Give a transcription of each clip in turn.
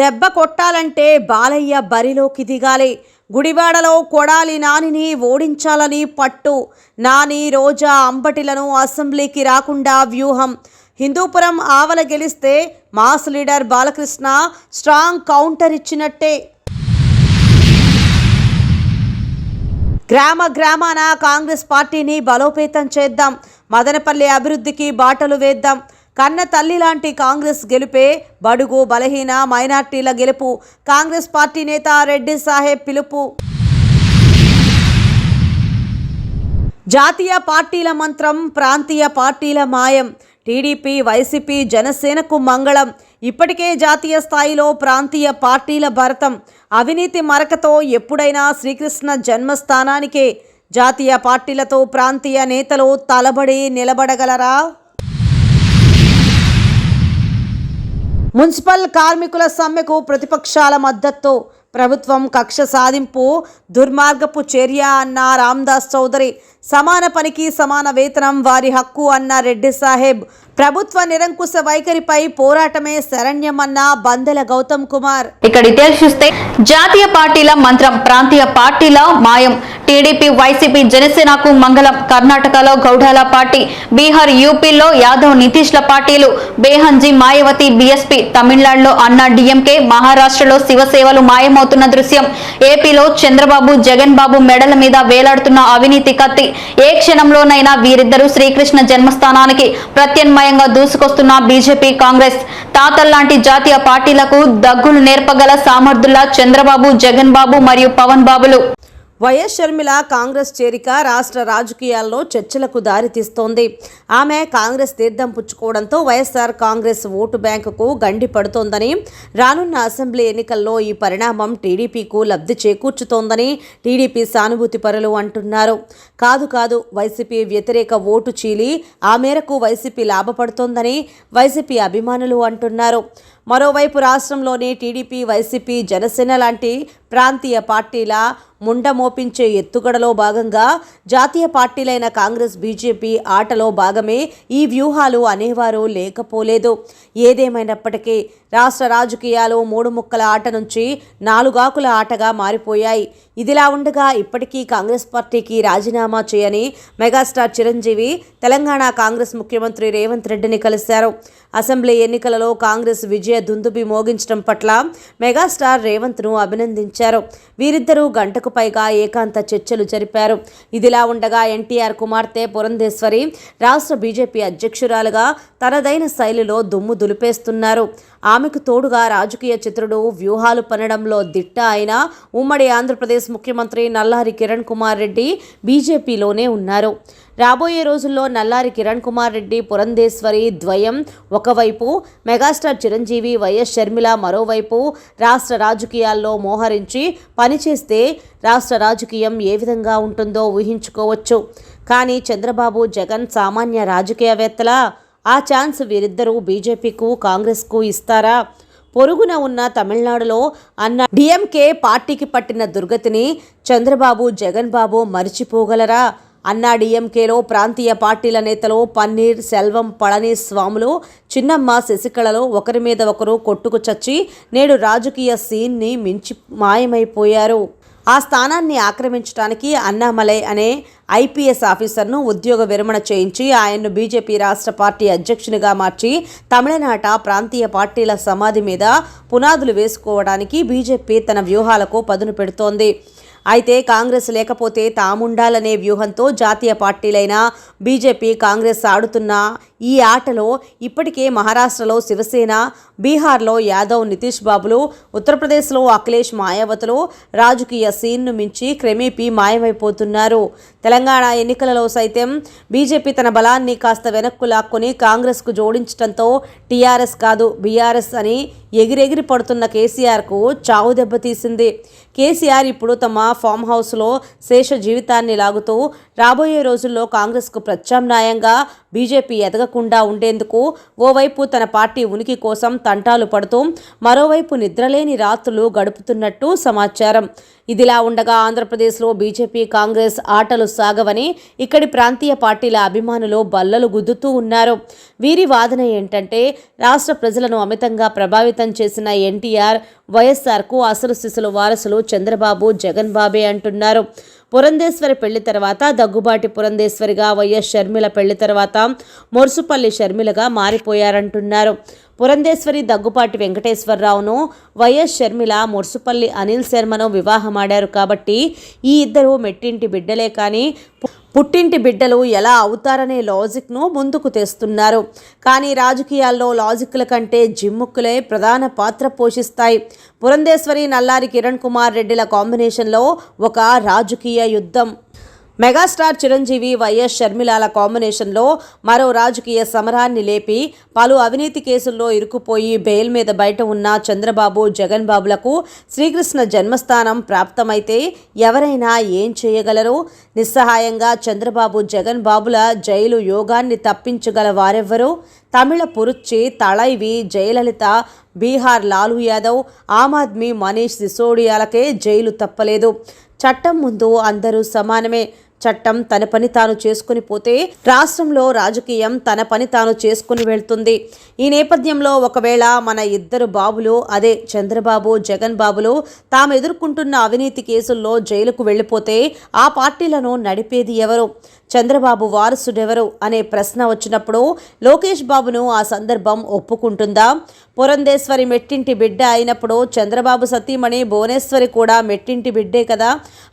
దెబ్బ కొట్టాలంటే బాలయ్య బరిలోకి దిగాలి. గుడివాడలో కొడాలి నానిని ఓడించాలని పట్టు. నాని, రోజా, అంబటిలను అసెంబ్లీకి రాకుండా వ్యూహం. హిందూపురం ఆవల గెలిస్తే mass leader Balakrishna strong counter ఇచ్చినట్టే. గ్రామాన కాంగ్రెస్ పార్టీని బలోపేతం చేద్దాం. మదనపల్లి అభివృద్ధికి బాటలు వేద్దాం. కన్న తల్లి లాంటి కాంగ్రెస్ గెలుపే బడుగు బలహీన మైనార్టీల గెలుపు. కాంగ్రెస్ పార్టీ నేత రెడ్డి సాహెబ్ పిలుపు. జాతీయ పార్టీల మంత్రం, ప్రాంతీయ పార్టీల మాయం. టీడీపీ, వైసీపీ, జనసేనకు మంగళం. ఇప్పటికే జాతీయ స్థాయిలో ప్రాంతీయ పార్టీల భరతం. అవినీతి మరకతో ఎప్పుడైనా శ్రీకృష్ణ జన్మస్థానానికే. జాతీయ పార్టీలతో ప్రాంతీయ నేతలు తలబడి నిలబడగలరా? మున్సిపల్ కార్మికుల సమ్మెకు ప్రతిపక్షాల మద్దతు. ప్రభుత్వం కక్ష సాధింపు, దుర్మార్గపు చర్య అన్న రామ్దాస్ చౌదరి. సమాన పనికి సమాన వేతనం వారి హక్కు అన్న రెడ్డి సాహెబ్. ప్రభుత్వ నిరంకుశ వైఖరిపై పోరాటమే శరణ్యమన్న బందెల గౌతమ్ కుమార్. ఇక డీటెయిల్స్ చూస్తే జాతీయ పార్టీల మంత్రం, ప్రాంతీయ పార్టీల మాయం. టీడీపీ, వైసీపీ, జనసేనకు మంగళం. కర్ణాటకలో గౌడాల పార్టీ, బీహార్, యూపీలో యాదవ్ నితీష్ల పార్టీలు, బేహంజీ, మాయావతి, బీఎస్పీ, తమిళనాడులో అన్నా డీఎంకే, మహారాష్ట్రలో శివసేవలు మాయమవుతున్న దృశ్యం. ఏపీలో చంద్రబాబు, జగన్ బాబు మెడల మీద వేలాడుతున్న అవినీతి కత్తి. ఏ క్షణంలోనైనా వీరిద్దరూ శ్రీకృష్ణ జన్మస్థానానికి ప్రత్యామ్నాయంగా దూసుకొస్తున్న బీజేపీ, కాంగ్రెస్. తాతల్లాంటి జాతీయ పార్టీలకు దగ్గులు నేర్పగల సామర్థ్యుల చంద్రబాబు, జగన్ బాబు మరియు పవన్ బాబులు. వైఎస్ షర్మిల కాంగ్రెస్ చేరిక రాష్ట్ర రాజకీయాల్లో చర్చలకు దారితీస్తోంది. ఆమె కాంగ్రెస్ తీర్థం పుచ్చుకోవడంతో వైఎస్ఆర్ కాంగ్రెస్ ఓటు బ్యాంకుకు గండి పడుతోందని, రానున్న అసెంబ్లీ ఎన్నికల్లో ఈ పరిణామం టీడీపీకు లబ్ధి చేకూర్చుతోందని టీడీపీ సానుభూతి పరులు అంటున్నారు. కాదు, వైసీపీ వ్యతిరేక ఓటు చీలి ఆ మేరకు వైసీపీ లాభపడుతోందని వైసీపీ అభిమానులు అంటున్నారు. మరోవైపు రాష్ట్రంలోని టీడీపీ, వైసీపీ, జనసేన లాంటి ప్రాంతీయ పార్టీల ముండమోపించే ఎత్తుగడలో భాగంగా జాతీయ పార్టీలైన కాంగ్రెస్, బీజేపీ ఆటలో భాగమే ఈ వ్యూహాలు అనేవారు లేకపోలేదు. ఏదేమైనప్పటికీ రాష్ట్ర రాజకీయాలు 3 ముక్కల ఆట నుంచి 4 ఆకుల ఆటగా మారిపోయాయి. ఇదిలా ఉండగా ఇప్పటికీ కాంగ్రెస్ పార్టీకి రాజీనామా చేయని మెగాస్టార్ చిరంజీవి తెలంగాణ కాంగ్రెస్ ముఖ్యమంత్రి రేవంత్ రెడ్డిని కలిశారు. అసెంబ్లీ ఎన్నికలలో కాంగ్రెస్ విజయ దుందుబి మోగించడం పట్ల మెగాస్టార్ రేవంత్ను అభినందించారు. వీరిద్దరూ గంటకు పైగా ఏకాంత చర్చలు జరిపారు. ఇదిలా ఉండగా ఎన్టీఆర్ కుమార్తె పురంధేశ్వరి రాష్ట్ర బీజేపీ అధ్యక్షురాలుగా తనదైన శైలిలో దుమ్ము దులిపేస్తున్నారు. ఆమెకు తోడుగా రాజకీయ చిత్రుడు, వ్యూహాలు పనడంలో దిట్ట అయిన ఉమ్మడి ఆంధ్రప్రదేశ్ ముఖ్యమంత్రి నల్లారి కిరణ్ కుమార్ రెడ్డి బీజేపీలోనే ఉన్నారు. రాబోయే రోజుల్లో నల్లారి కిరణ్ కుమార్ రెడ్డి, పురంధేశ్వరి ద్వయం ఒకవైపు, మెగాస్టార్ చిరంజీవి, వైఎస్ షర్మిల మరోవైపు రాష్ట్ర రాజకీయాల్లో మోహరించి పనిచేస్తే రాష్ట్ర రాజకీయం ఏ విధంగా ఉంటుందో ఊహించుకోవచ్చు. కానీ చంద్రబాబు, జగన్ సామాన్య రాజకీయవేత్తలా? ఆ ఛాన్స్ వీరిద్దరూ బీజేపీకు, కాంగ్రెస్కు ఇస్తారా? పొరుగున ఉన్న తమిళనాడులో అన్న డీఎంకే పార్టీకి పట్టిన దుర్గతిని చంద్రబాబు, జగన్ బాబు మరిచిపోగలరా? అన్నా డీఎంకేలో ప్రాంతీయ పార్టీల నేతలు పన్నీర్ సెల్వం, పళనిస్వాములు, చిన్నమ్మ, శశికళలో ఒకరి మీద ఒకరు కొట్టుకు చచ్చి నేడు రాజకీయ సీన్ని మించి మాయమైపోయారు. ఆ స్థానాన్ని ఆక్రమించడానికి అన్నామలై అనే ఐపీఎస్ ఆఫీసర్ను ఉద్యోగ విరమణ చేయించి ఆయన్ను బీజేపీ రాష్ట్ర పార్టీ అధ్యక్షునిగా మార్చి తమిళనాట ప్రాంతీయ పార్టీల సమాధి మీద పునాదులు వేసుకోవడానికి బీజేపీ తన వ్యూహాలకు పదును పెడుతోంది. అయితే కాంగ్రెస్ లేకపోతే తాముండాలనే వ్యూహంతో జాతీయ పార్టీలైన బీజేపీ, కాంగ్రెస్ ఆడుతున్న ఈ ఆటలో ఇప్పటికే మహారాష్ట్రలో శివసేన, బీహార్లో యాదవ్ నితీష్ బాబులు, ఉత్తరప్రదేశ్లో అఖిలేష్ మాయావతులు రాజకీయ సీన్ను మించి క్రమేపీ మాయమైపోతున్నారు. తెలంగాణ ఎన్నికలలో సైతం బీజేపీ తన బలాన్ని కాస్త వెనక్కు లాక్కొని కాంగ్రెస్కు జోడించడంతో టీఆర్ఎస్ కాదు బీఆర్ఎస్ అని ఎగిరెగిరి పడుతున్న కేసీఆర్కు చావు దెబ్బతీసింది. కేసీఆర్ ఇప్పుడు తమ ఫామ్ హౌస్లో శేష జీవితాన్ని లాగుతూ రాబోయే రోజుల్లో కాంగ్రెస్కు ప్రత్యామ్నాయంగా బీజేపీ ఎదగకుండా ఉండేందుకు ఓవైపు తన పార్టీ ఉనికి కోసం తంటాలు పడుతూ మరోవైపు నిద్రలేని రాత్రులు గడుపుతున్నట్టు సమాచారం. ఇదిలా ఉండగా ఆంధ్రప్రదేశ్లో బీజేపీ కాంగ్రెస్ ఆటలు సాగవని ఇక్కడి ప్రాంతీయ పార్టీల అభిమానులు బల్లలు గుద్దుతూ ఉన్నారు. వీరి వాదన ఏంటంటే రాష్ట్ర ప్రజలను అమితంగా ప్రభావితం చేసిన ఎన్టీఆర్, వైఎస్ఆర్కు అసలు సిసలు వారసులు చంద్రబాబు, జగన్ బాబే అంటున్నారు. పురంధేశ్వరి పెళ్లి తర్వాత దగ్గుబాటి పురంధేశ్వరిగా, వైఎస్ షర్మిల పెళ్లి తర్వాత మొర్సుపల్లి షర్మిలగా మారిపోయారంటున్నారు. పురంధేశ్వరి దగ్గుపాటి వెంకటేశ్వరరావును, వైఎస్ షర్మిల మొర్సుపల్లి అనిల్ శర్మను వివాహమాడారు కాబట్టి ఈ ఇద్దరు మెట్టింటి బిడ్డలే కానీ పుట్టింటి బిడ్డలు ఎలా అవుతారనే లాజిక్ను ముందుకు తెస్తున్నారు. కానీ రాజకీయాల్లో లాజిక్ల కంటే జిమ్ముక్కులే ప్రధాన పాత్ర పోషిస్తాయి. పురంధేశ్వరి, నల్లారి కిరణ్ కుమార్ రెడ్డిల కాంబినేషన్లో ఒక రాజకీయ యుద్ధం, మెగాస్టార్ చిరంజీవి, వైఎస్ షర్మిలాల కాంబినేషన్లో మరో రాజకీయ సమరాన్ని లేపి పలు అవినీతి కేసుల్లో ఇరుక్కుపోయి బెయిల్ మీద బయట ఉన్న చంద్రబాబు, జగన్ బాబులకు శ్రీకృష్ణ జన్మస్థానం ప్రాప్తమైతే ఎవరైనా ఏం చేయగలరు? నిస్సహాయంగా చంద్రబాబు, జగన్ బాబుల జైలు యోగాన్ని తప్పించగల వారెవ్వరు? తమిళ పురుచ్చి, తళైవి, జయలలిత, బీహార్ లాలూ యాదవ్, ఆమ్ ఆద్మీ మనీష్ సిసోడియాలకే జైలు తప్పలేదు. చట్టం ముందు అందరూ సమానమే. చట్టం తన పని తాను చేసుకుని పోతే రాష్ట్రంలో రాజకీయం తన పని తాను చేసుకుని వెళ్తుంది. ఈ నేపథ్యంలో ఒకవేళ మన ఇద్దరు బాబులు, అదే చంద్రబాబు, జగన్ బాబులు తాము ఎదుర్కొంటున్న అవినీతి కేసుల్లో జైలుకు వెళ్ళిపోతే ఆ పార్టీలను నడిపేది ఎవరు? చంద్రబాబు వారసుడెవరు అనే ప్రశ్న వచ్చినప్పుడు లోకేష్ బాబును ఆ సందర్భం ఒప్పుకుంటుందా? పురంధేశ్వరి మెట్టింటి బిడ్డ అయినప్పుడు చంద్రబాబు సతీమణి భువనేశ్వరి కూడా మెట్టింటి బిడ్డే కదా.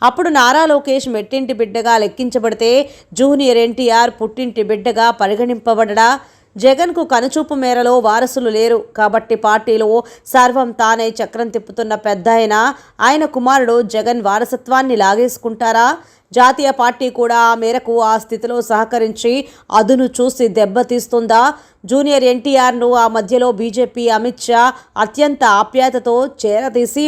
అప్పుడు నారా లోకేష్ మెట్టింటి బిడ్డగా లెక్కించబడితే జూనియర్ ఎన్టీఆర్ పుట్టింటి బిడ్డగా పరిగణింపబడడా? జగన్కు కనుచూపు మేరలో వారసులు లేరు కాబట్టి పార్టీలో సర్వం తానే చక్రం తిప్పుతున్న పెద్దాయన, ఆయన కుమారుడు జగన్ వారసత్వాన్ని లాగేసుకుంటారా? జాతీయ పార్టీ కూడా ఆ మేరకు ఆ స్థితిలో సహకరించి అదును చూసి దెబ్బతీస్తుందా? జూనియర్ ఎన్టీఆర్ను ఆ మధ్యలో బీజేపీ అమిత్ షా అత్యంత ఆప్యాయతతో చేరదీసి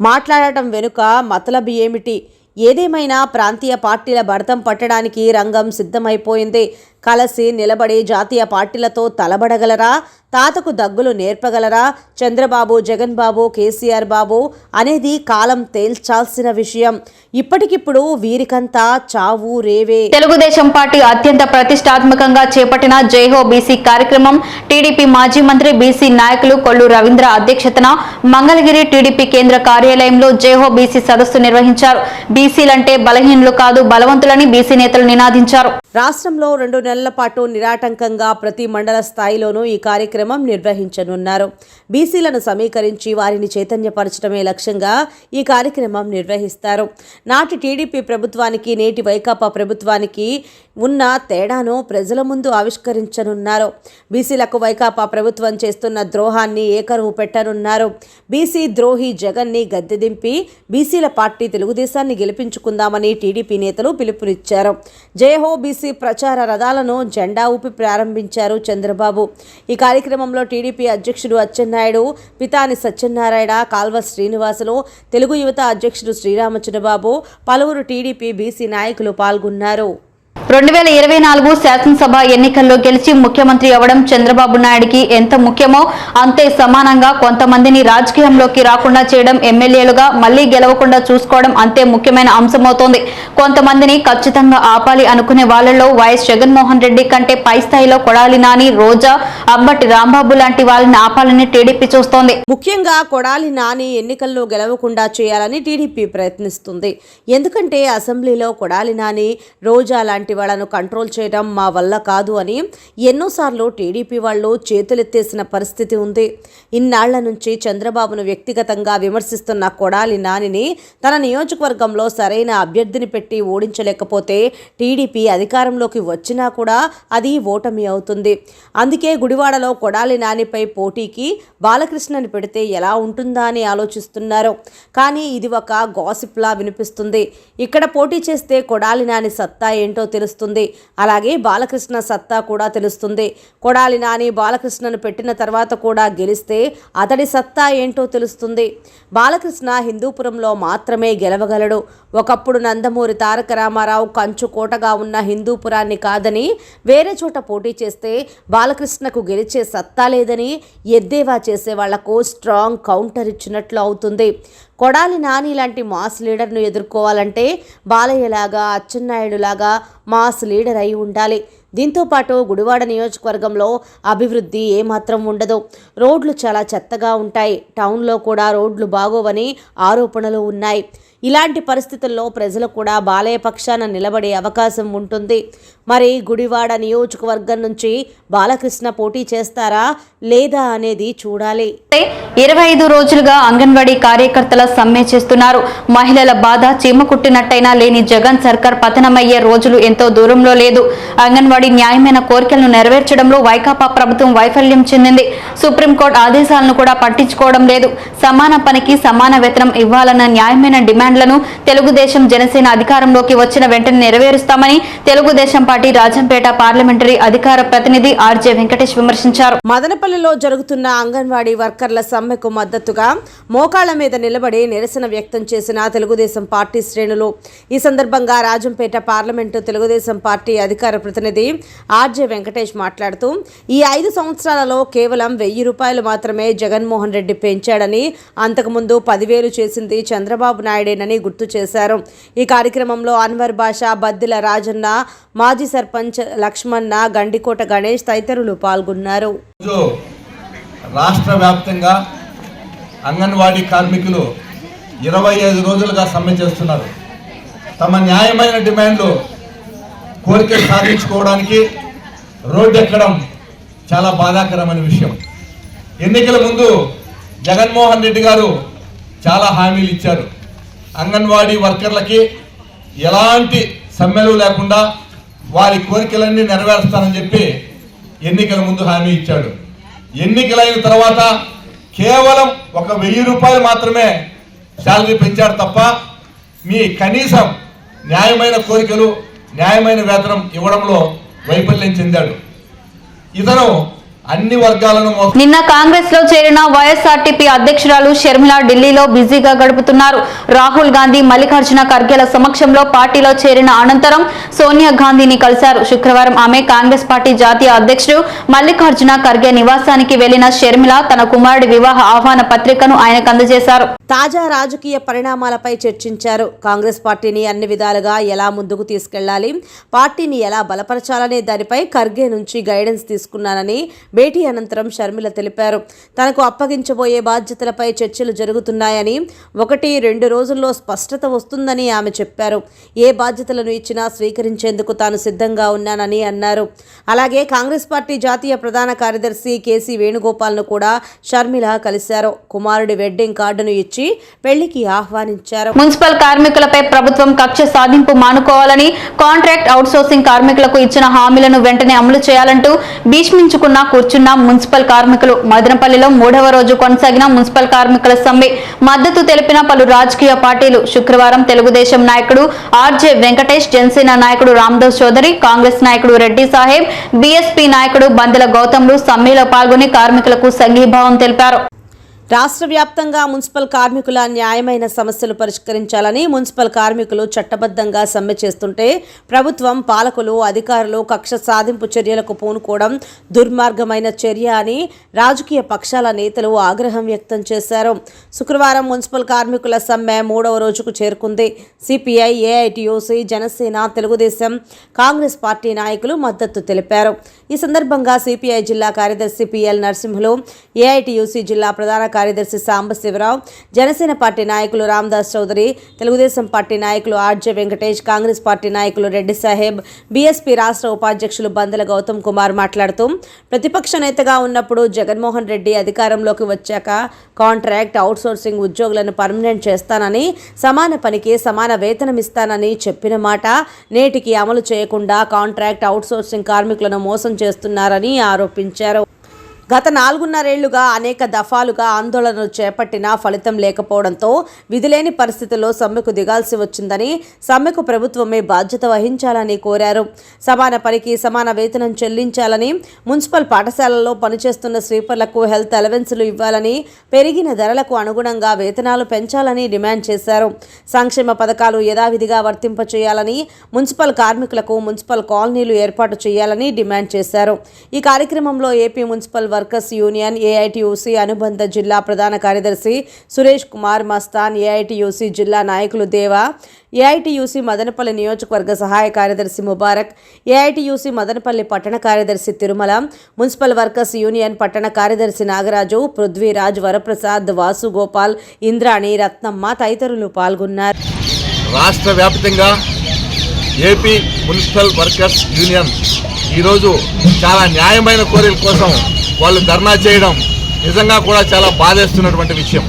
మాట్లాడటం వెనుక మతలబు ఏమిటి? ఏదేమైనా ప్రాంతీయ పార్టీల భరతం పట్టడానికి రంగం సిద్ధమైపోయింది. కలిసి నిలబడి జాతీయ పార్టీలతో తలబడగలరా? తాతకు దగ్గులు నేర్పగలరా? చంద్రబాబు, జగన్ బాబు, కేసీఆర్ బాబు అనేది కాలం తేల్చాల్సిన విషయం. ఇప్పటికిప్పుడు వీరికంతా చావు రేవే. తెలుగుదేశం పార్టీ అత్యంత ప్రతిష్టాత్మకంగా చేపట్టిన జైహో బీసీ కార్యక్రమం టీడీపీ మాజీ మంత్రి, బీసీ నాయకులు కొల్లు రవీంద్ర అధ్యక్షతన మంగళగిరి టీడీపీ కేంద్ర కార్యాలయంలో జైహో బీసీ సదస్సు నిర్వహించారు. బీసీలంటే బలహీనులు కాదు, బలవంతులని బీసీ నేతలు నినాదించారు. రాష్ట్రంలో 2 నెలల పాటు నిరాటంకంగా ప్రతి మండల స్థాయిలోనూ ఈ కార్యక్రమం నిర్వహించనున్నారు. బీసీలను సమీకరించి వారిని చైతన్యపరచడమే లక్ష్యంగా ఈ కార్యక్రమం నిర్వహిస్తారు. నాటి టీడీపీ ప్రభుత్వానికి నేటి వైకాపా ప్రభుత్వానికి ఉన్న తేడాను ప్రజల ముందు ఆవిష్కరించనున్నారు. బీసీలకు వైకాపా ప్రభుత్వం చేస్తున్న ద్రోహాన్ని ఏకరువు పెట్టనున్నారు. బీసీ ద్రోహి జగన్ని గద్దెదింపి బీసీల పార్టీ తెలుగుదేశాన్ని గెలిపించుకుందామని టీడీపీ నేతలు పిలుపునిచ్చారు. జయహో బీసీ ప్రచార రథాలను జెండా ఊపి ప్రారంభించారు చంద్రబాబు. ఈ కార్యక్రమంలో టీడీపీ అధ్యక్షుడు అచ్చెన్నాయుడు, పితాని సత్యనారాయణ, కాల్వ శ్రీనివాసులు, తెలుగు యువత అధ్యక్షుడు శ్రీరామచంద్రబాబు, పలువురు టీడీపీ బీసీ నాయకులు పాల్గొన్నారు. 2024 శాసనసభ ఎన్నికల్లో గెలిచి ముఖ్యమంత్రి అవ్వడం చంద్రబాబు నాయుడికి ఎంత ముఖ్యమో అంతే సమానంగా కొంతమందిని రాజకీయంలోకి రాకుండా చేయడం, ఎమ్మెల్యేలుగా మళ్లీ గెలవకుండా చూసుకోవడం అంతే ముఖ్యమైన అంశమవుతోంది. కొంతమందిని ఖచ్చితంగా ఆపాలి అనుకునే వాళ్లలో వైఎస్ జగన్మోహన్ రెడ్డి కంటే పై స్థాయిలో కొడాలి నాని, రోజా, అంబటి రాంబాబు లాంటి వాళ్ళని ఆపాలని టీడీపీ చూస్తోంది. ముఖ్యంగా కొడాలి నాని ఎన్నికల్లో గెలవకుండా చేయాలని టీడీపీ ప్రయత్నిస్తుంది. ఎందుకంటే అసెంబ్లీలో కొడాలి నాని, రోజా లాంటి వాళ్ళను కంట్రోల్ చేయడం మా వల్ల కాదు అని ఎన్నోసార్లు టీడీపీ వాళ్ళు చేతులెత్తేసిన పరిస్థితి ఉంది. ఇన్నాళ్ల నుంచి చంద్రబాబును వ్యక్తిగతంగా విమర్శిస్తున్న కొడాలి నానిని తన నియోజకవర్గంలో సరైన అభ్యర్థిని పెట్టి ఓడించలేకపోతే టీడీపీ అధికారంలోకి వచ్చినా కూడా అది ఓటమి అవుతుంది. అందుకే గుడివాడలో కొడాలి నానిపై పోటీకి బాలకృష్ణని పెడితే ఎలా ఉంటుందా అని ఆలోచిస్తున్నారు. కానీ ఇది ఒక గాసిప్లా వినిపిస్తుంది. ఇక్కడ పోటీ చేస్తే కొడాలి నాని సత్తా ఏంటో తెలుస్తుంది. అలాగే బాలకృష్ణ సత్తా కూడా తెలుస్తుంది. కొడాలి నాని బాలకృష్ణను పెట్టిన తర్వాత కూడా గెలిస్తే అతడి సత్తా ఏంటో తెలుస్తుంది. బాలకృష్ణ హిందూపురంలో మాత్రమే గెలవగలడు. ఒకప్పుడు నందమూరి తారక రామారావు కంచుకోటగా ఉన్న హిందూపురాన్ని కాదని వేరే చోట పోటీ చేస్తే బాలకృష్ణకు గెలిచే సత్తా లేదని ఎద్దేవా చేసే వాళ్లకు స్ట్రాంగ్ కౌంటర్ ఇచ్చినట్లు అవుతుంది. కొడాలి నాని లాంటి మాస్ లీడర్ను ఎదుర్కోవాలంటే బాలయ్యలాగా అచ్చెన్నాయుడులాగా మాస్ లీడర్ అయి ఉండాలి. దీంతోపాటు గుడివాడ నియోజకవర్గంలో అభివృద్ధి ఏమాత్రం ఉండదు. రోడ్లు చాలా చెత్తగా ఉంటాయి. టౌన్లో కూడా రోడ్లు బాగోవని ఆరోపణలు ఉన్నాయి. ఇలాంటి పరిస్థితుల్లో ప్రజలు కూడా బాలయ్య పక్షాన నిలబడే అవకాశం ఉంటుంది. మరి గుడివాడ నియోజకవర్గం నుంచి బాలకృష్ణ పోటీ చేస్తారా లేదా అనేది చూడాలి. 25 రోజులుగా అంగన్వాడీ కార్యకర్తల సమ్మె చేస్తున్నారు. మహిళల బాధ చీమ కుట్టినట్టయినా లేని జగన్ సర్కార్ పతనమయ్యే రోజులు ఎంతో దూరంలో లేదు. అంగన్వాడీ న్యాయమైన కోరికలను నెరవేర్చడంలో వైకాపా ప్రభుత్వం వైఫల్యం చెందింది. సుప్రీంకోర్టు ఆదేశాలను కూడా పట్టించుకోవడం లేదు. సమాన పనికి సమాన వేతనం ఇవ్వాలన్న న్యాయమైన డిమాండ్లను తెలుగుదేశం జనసేన అధికారంలోకి వచ్చిన వెంటనే నెరవేరుస్తామని తెలుగుదేశం పార్టీ రాజంపేట పార్లమెంటరీ అధికార ప్రతినిధి ఆర్జే వెంకటేష్ విమర్శించారు. మదనపల్లిలో జరుగుతున్న అంగన్వాడీ వర్కర్ల సమ్మెకు మద్దతుగా మోకాళ్ల మీద నిలబడి నిరసన వ్యక్తం చేసిన తెలుగుదేశం పార్టీ శ్రేణులు. ఈ సందర్భంగా రాజంపేట పార్లమెంటు తెలుగుదేశం పార్టీ అధికార ప్రతినిధి ఆర్జే వెంకటేష్ మాట్లాడుతూ ఈ 5 సంవత్సరాలలో కేవలం 1000 రూపాయలు మాత్రమే జగన్మోహన్ రెడ్డి పెంచాడని, అంతకుముందు 10,000 చేసింది చంద్రబాబు నాయుడేనని గుర్తు చేశారు. ఈ కార్యక్రమంలో అన్వర్ బాషా, బద్దిల రాజన్న, మాజీ సర్పంచ్ లక్ష్మణ, గండికోట గణేష్ తదితరులు పాల్గొన్నారు. రాష్ట్ర వ్యాప్తంగా అంగన్వాడీ కార్మికులు 25 రోజులుగా సమ్మె చేస్తున్నారు. తమ న్యాయమైన డిమాండ్లు కోరికలు సాధించుకోవడానికి రోడ్డు ఎక్కడం చాలా బాధాకరమైన విషయం. ఎన్నికల ముందు జగన్మోహన్ రెడ్డి గారు చాలా హామీలు ఇచ్చారు. అంగన్వాడీ వర్కర్లకి ఎలాంటి సమ్మెలు లేకుండా వారి కోరికలన్నీ నెరవేరుస్తానని చెప్పి ఎన్నికల ముందు హామీ ఇచ్చాడు. ఎన్నికలైన తర్వాత కేవలం 1000 రూపాయలు మాత్రమే శాలరీ పెంచాడు తప్ప మీ కనీసం న్యాయమైన కోరికలు, న్యాయమైన వేతనం ఇవ్వడంలో వైఫల్యం చెందాడు. ఇతను అన్ని వర్గాలను నిన్న కాంగ్రెస్ లో చేరిన వైఎస్ఆర్టీపీ అధ్యక్షురాలు షర్మిల ఢిల్లీలో బిజీగా గడుపుతున్నారు. రాహుల్ గాంధీ, మల్లికార్జున ఖర్గేల సమక్షంలో పార్టీలో చేరిన అనంతరం సోనియా గాంధీని కలిశారు. శుక్రవారం ఆమె కాంగ్రెస్ పార్టీ జాతీయ అధ్యక్షుడు మల్లికార్జున ఖర్గే నివాసానికి వెళ్లిన షర్మిల తన కుమారుడి వివాహ ఆహ్వాన పత్రికను ఆయనకు అందజేశారు. తాజా రాజకీయ పరిణామాలపై చర్చించారు. కాంగ్రెస్ పార్టీని అన్ని విధాలుగా ఎలా ముందుకు తీసుకెళ్లాలి, పార్టీని ఎలా బలపరచాలనే దానిపై ఖర్గే నుంచి గైడెన్స్ తీసుకున్నానని భేటీ అనంతరం షర్మిల తెలిపారు. తనకు అప్పగించబోయే బాధ్యతలపై చర్చలు జరుగుతున్నాయని, 1-2 రోజుల్లో స్పష్టత వస్తుందని ఆమె చెప్పారు. ఏ బాధ్యతలను ఇచ్చినా స్వీకరించేందుకు తాను సిద్ధంగా ఉన్నానని అన్నారు. అలాగే కాంగ్రెస్ పార్టీ జాతీయ ప్రధాన కార్యదర్శి కేసీ వేణుగోపాల్ను కూడా షర్మిల కలిశారు. కుమారుడి వెడ్డింగ్ కార్డును ఇచ్చి పెళ్లికి ఆహ్వానించారు. మున్సిపల్ కార్మికులపై ప్రభుత్వం కక్ష సాధింపు మానుకోవాలని, కాంట్రాక్ట్ అవుట్సోర్సింగ్ కార్మికులకు ఇచ్చిన హామీలను వెంటనే అమలు చేయాలంటూ భీష్మించుకున్న కూర్చున్న మున్సిపల్ కార్మికులు. మదనపల్లిలో 3వ రోజు కొనసాగిన మున్సిపల్ కార్మికుల సమ్మె మద్దతు తెలిపిన పలు రాజకీయ పార్టీలు. శుక్రవారం తెలుగుదేశం నాయకుడు ఆర్జే వెంకటేష్, జనసేన నాయకుడు రామదాస్ చౌదరి, కాంగ్రెస్ నాయకుడు రెడ్డి సాహెబ్, బీఎస్పీ నాయకుడు బందెల గౌతమ్లు సమ్మెలో పాల్గొని కార్మికులకు సంఘీభావం తెలిపారు. రాష్ట్ర వ్యాప్తంగా మున్సిపల్ కార్మికుల న్యాయమైన సమస్యలు పరిష్కరించాలని మున్సిపల్ కార్మికులు చట్టబద్ధంగా సమ్మె చేస్తుంటే ప్రభుత్వం, పాలకులు, అధికారులు కక్ష సాధింపు చర్యలకు పూనుకోవడం దుర్మార్గమైన చర్య అని రాజకీయ పక్షాల నేతలు ఆగ్రహం వ్యక్తం చేశారు. శుక్రవారం మున్సిపల్ కార్మికుల సమ్మె 3వ రోజుకు చేరుకుంది. CPI, AITUC, Janasena, Telugu Desam, Congress party నాయకులు మద్దతు తెలిపారు. ఈ సందర్భంగా సిపిఐ జిల్లా కార్యదర్శి పిఎల్ నరసింహులు, ఏఐటియుసి జిల్లా ప్రధాన కార్యదర్శి సాంబశివరావు, జనసేన పార్టీ నాయకులు రామదాస్ చౌదరి, తెలుగుదేశం పార్టీ నాయకులు ఆర్జే వెంకటేష్, కాంగ్రెస్ పార్టీ నాయకులు రెడ్డి సాహెబ్, బీఎస్పీ రాష్ట్ర ఉపాధ్యక్షులు బందెల గౌతమ్ కుమార్ మాట్లాడుతూ ప్రతిపక్ష నేతగా ఉన్నప్పుడు జగన్మోహన్ రెడ్డి అధికారంలోకి వచ్చాక కాంట్రాక్ట్ అవుట్సోర్సింగ్ ఉద్యోగులను పర్మనెంట్ చేస్తానని, సమాన పనికి సమాన వేతనం ఇస్తానని చెప్పిన మాట నేటికి అమలు చేయకుండా కాంట్రాక్ట్ అవుట్సోర్సింగ్ కార్మికులను మోసం చేస్తున్నారని ఆరోపించారు. గత 4.5 ఏళ్లుగా అనేక దఫాలుగా ఆందోళనలు చేపట్టినా ఫలితం లేకపోవడంతో విధిలేని పరిస్థితుల్లో సమ్మెకు దిగాల్సి వచ్చిందని, సమ్మెకు ప్రభుత్వమే బాధ్యత వహించాలని కోరారు. సమాన పనికి సమాన వేతనం చెల్లించాలని, మున్సిపల్ పాఠశాలల్లో పనిచేస్తున్న స్వీపర్లకు హెల్త్ అలవెన్సులు ఇవ్వాలని, పెరిగిన ధరలకు అనుగుణంగా వేతనాలు పెంచాలని డిమాండ్ చేశారు. సంక్షేమ పథకాలు యథావిధిగా వర్తింపచేయాలని, మున్సిపల్ కార్మికులకు మున్సిపల్ కాలనీలు ఏర్పాటు చేయాలని డిమాండ్ చేశారు. ఈ కార్యక్రమంలో AP municipal workers union AITUC అనుబంధ జిల్లా ప్రధాన కార్యదర్శి సురేష్ కుమార్ మస్తాన్, ఏఐటియుసి జిల్లా నాయకులు దేవా, ఏఐటియుసి మదనపల్లి నియోజకవర్గ సహాయ కార్యదర్శి ముబారక్, ఏఐటియుసి మదనపల్లి పట్టణ కార్యదర్శి తిరుమల, మున్సిపల్ వర్కర్స్ యూనియన్ పట్టణ కార్యదర్శి నాగరాజు, పృథ్వీరాజ్, వరప్రసాద్, వాసుగోపాల్, ఇంద్రాణి, రత్నమ్మ తదితరులు పాల్గొన్నారు. రాష్ట్ర వ్యాప్తంగా ఏపీ మున్సిపల్ వర్కర్స్ యూనియన్ ఈరోజు చాలా న్యాయమైన కోరికల కోసం వాళ్ళు ధర్నా చేయడం నిజంగా కూడా చాలా బాధేస్తున్నటువంటి విషయం.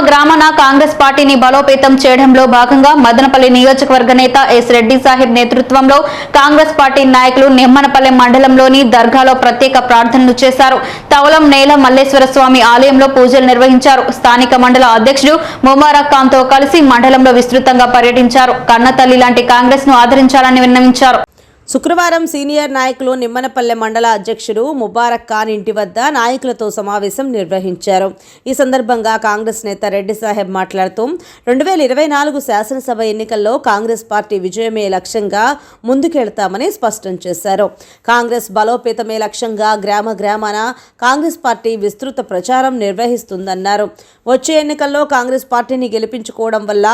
గ్రామాన కాంగ్రెస్ పార్టీని బలోపేతం చేయడంలో భాగంగా మదనపల్లి నియోజకవర్గ నేత ఎస్ రెడ్డి సాహెబ్ నేతృత్వంలో కాంగ్రెస్ పార్టీ నాయకులు నిమ్మనపల్లి మండలంలోని దర్గాలో ప్రత్యేక ప్రార్థనలు చేశారు. తవలం నేల మల్లేశ్వర స్వామి ఆలయంలో పూజలు నిర్వహించారు. స్థానిక మండల అధ్యక్షుడు ముబారక్ ఖాన్ తో కలిసి మండలంలో విస్తృతంగా పర్యటించారు. కన్నతల్లి లాంటి కాంగ్రెస్ ను ఆదరించాలని విన్నవించారు. శుక్రవారం సీనియర్ నాయకులు నిమ్మనపల్లె మండల అధ్యక్షుడు ముబారక్ ఖాన్ ఇంటి వద్ద నాయకులతో సమావేశం నిర్వహించారు. ఈ సందర్భంగా కాంగ్రెస్ నేత రెడ్డి సాహెబ్ మాట్లాడుతూ 2024 శాసనసభ ఎన్నికల్లో కాంగ్రెస్ పార్టీ విజయమే లక్ష్యంగా ముందుకెళ్తామని స్పష్టం చేశారు. కాంగ్రెస్ బలోపేతమే లక్ష్యంగా గ్రామాన కాంగ్రెస్ పార్టీ విస్తృత ప్రచారం నిర్వహిస్తుందన్నారు. వచ్చే ఎన్నికల్లో కాంగ్రెస్ పార్టీని గెలిపించుకోవడం వల్ల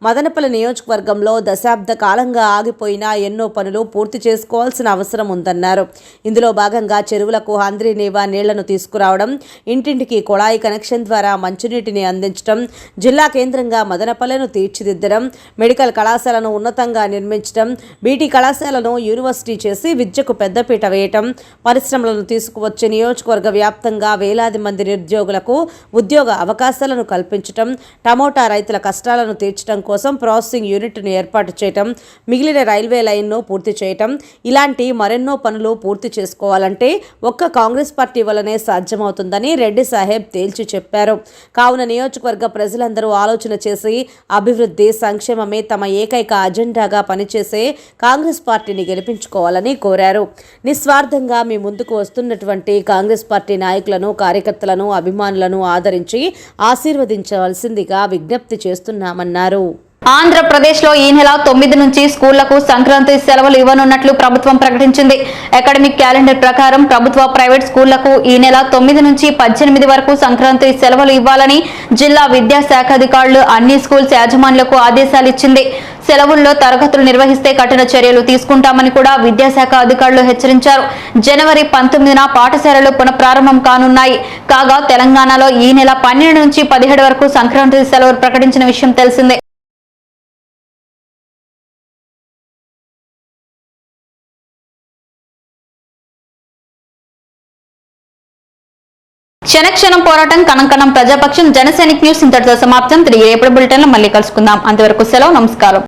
మదనపల్లి నియోజకవర్గంలో దశాబ్ద కాలంగా ఆగిపోయిన ఎన్నో పనులు పూర్తి చేసుకోవాల్సిన అవసరం ఉందన్నారు. ఇందులో భాగంగా చెరువులకు హంద్రీ నీవా నీళ్లను తీసుకురావడం, ఇంటింటికి కుళాయి కనెక్షన్ ద్వారా మంచినీటిని అందించడం, జిల్లా కేంద్రంగా మదనపల్లెను తీర్చిదిద్దడం, మెడికల్ కళాశాలను ఉన్నతంగా నిర్మించడం, బీటీ కళాశాలను యూనివర్సిటీ చేసి విద్యకు పెద్దపీట వేయటం, పరిశ్రమలను తీసుకువచ్చే నియోజకవర్గ వ్యాప్తంగా వేలాది మంది నిరుద్యోగులకు ఉద్యోగ అవకాశాలను కల్పించడం, టమోటా రైతుల కష్టాలను తీర్చడం కోసం ప్రాసెసింగ్ యూనిట్ను ఏర్పాటు చేయటం, మిగిలిన రైల్వే లైన్ను పూర్తి చేయటం, ఇలాంటి మరెన్నో పనులు పూర్తి చేసుకోవాలంటే ఒక్క కాంగ్రెస్ పార్టీ వల్లనే సాధ్యమవుతుందని రెడ్డి సాహెబ్ తేల్చి చెప్పారు. కావున నియోజకవర్గ ప్రజలందరూ ఆలోచన చేసి అభివృద్ధి, సంక్షేమమే తమ ఏకైక అజెండాగా పనిచేసే కాంగ్రెస్ పార్టీని గెలిపించుకోవాలని కోరారు. నిస్వార్థంగా మీ ముందుకు వస్తున్నటువంటి కాంగ్రెస్ పార్టీ నాయకులను, కార్యకర్తలను, అభిమానులను ఆదరించి ఆశీర్వదించవలసిందిగా విజ్ఞప్తి చేస్తున్నామన్నారు. ఆంధ్రప్రదేశ్ లో ఈ నెల 9 నుంచి స్కూళ్లకు సంక్రాంతి సెలవులు ఇవ్వనున్నట్లు ప్రభుత్వం ప్రకటించింది. అకాడమిక్ క్యాలెండర్ ప్రకారం ప్రభుత్వ, ప్రైవేట్ స్కూళ్లకు ఈ నెల 9 నుంచి 18 వరకు సంక్రాంతి సెలవులు ఇవ్వాలని జిల్లా విద్యాశాఖ అధికారులు అన్ని స్కూల్స్ యాజమాన్యాలకు ఆదేశాలు ఇచ్చింది. సెలవుల్లో తరగతులు నిర్వహిస్తే కఠిన చర్యలు తీసుకుంటామని కూడా విద్యాశాఖ అధికారులు హెచ్చరించారు. జనవరి 19న పాఠశాలలు పునఃప్రారంభం కానున్నాయి. కాగా తెలంగాణలో ఈ నెల 12 నుంచి 17 వరకు సంక్రాంతి సెలవులు ప్రకటించిన విషయం తెలిసిందే. క్షణక్షణం పోరాటం, కణం ప్రజాపక్షం. జనసైనిక్ న్యూస్ ఇంతటితో సమాప్తం. తిరిగి రేపటి బులెటిన్లో మళ్ళీ కలుసుకుందాం. అంతవరకు సెలవు, నమస్కారం.